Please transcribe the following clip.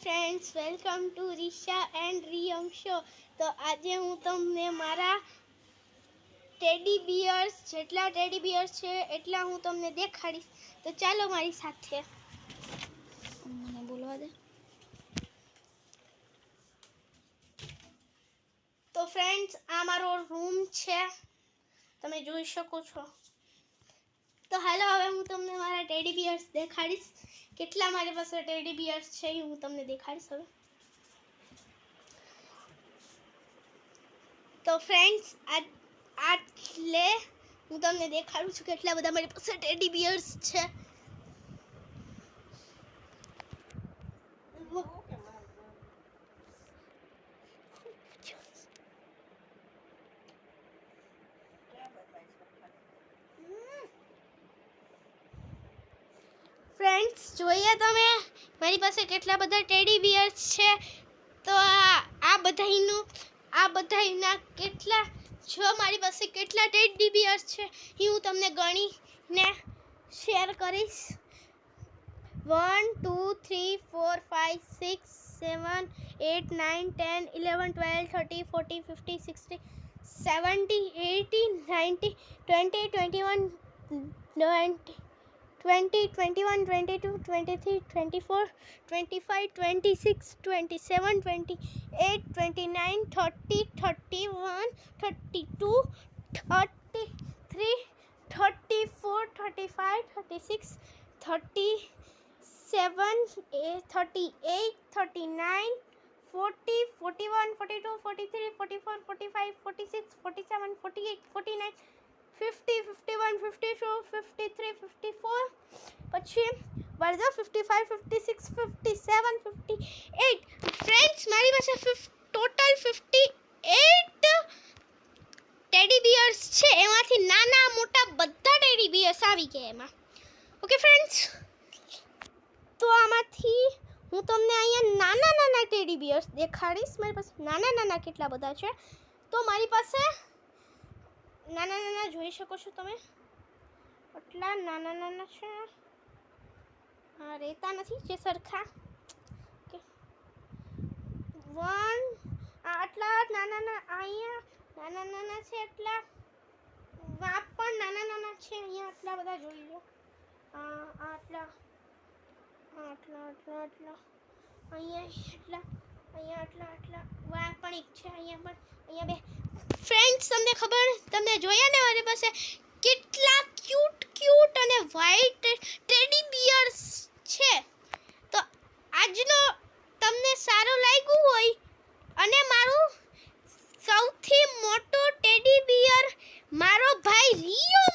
Friends, welcome to Risha and Riyam show. તો આજે હું તમને મારા ટેડી બિયર્સ જેટલા ટેડી બિયર્સ છે એટલા હું તમને દેખાડીશ. તો ચાલો મારી સાથે. મને બોલવા દે. તો ફ્રેન્ડ્સ, આ મારો રૂમ છે, તમે જોઈ શકો છો. તો હાલો, હવે હું તમને મારા ટેડી બિયર્સ દેખાડીશ. કેટલા મારી પાસે ટેડી બિયર્સ છે એ હું તમને દેખાડીશ હવે. તો ફ્રેન્ડ્સ, આટલે હું તમને દેખાડું છું કેટલા બધા મારી પાસે ટેડી બિયર્સ છે. ફ્રેન્ડ્સ, જોઈએ તમે મારી પાસે કેટલા બધા ટેડી બિયર્સ છે. તો આ બધાના કેટલા, જો મારી પાસે કેટલા ટેડી બિયર્સ છે એ હું તમને ગણીને શેર કરીશ. 1 2 3 4 5 6 7 8 9 10 11 12 13 14 15 16 17 18 19 20 21 21 22 23 24 25 26 27 28 29 30 31 32 33 34 35 36 37 38 39 40 41 42 43 44 45 46 47 48 49 50 51 52 53 54 પછી વર્જો 55 56 57 58. ફ્રેન્ડ્સ, મારી પાસે ટોટલ 58 ટેડી બિયર્સ છે. એમાંથી નાના મોટા બધા ટેડી બિયર્સ આવી ગયા એમાં. ઓકે ફ્રેન્ડ્સ, તો આમાંથી હું તમને અહીંયા નાના ટેડી બિયર્સ દેખાડીશ. મારી પાસે નાના કેટલા બધા છે. તો મારી પાસે નાના જોઈ શકો છો તમે, આટલા નાના છે. હા, રહેતા નથી જે સરખા. આટલા નાના અહીંયા નાના છે, એટલા વાપ પણ નાના છે. અહીંયા આટલા બધા જોઈ લો. આટલા અહીંયા આટલા વાપ પણ એક છે. અહીંયા બે. ફ્રેન્ડ્સ, તમને જોયા ને મારી પાસે કેટલા ક્યુટ અને વ્હાઈટ ટેડી બિયર્સ છે. તો આજનો તમને સારું લાગ્યું હોય અને મારું સૌથી મોટો ટેડી બિયર મારો ભાઈ રિયો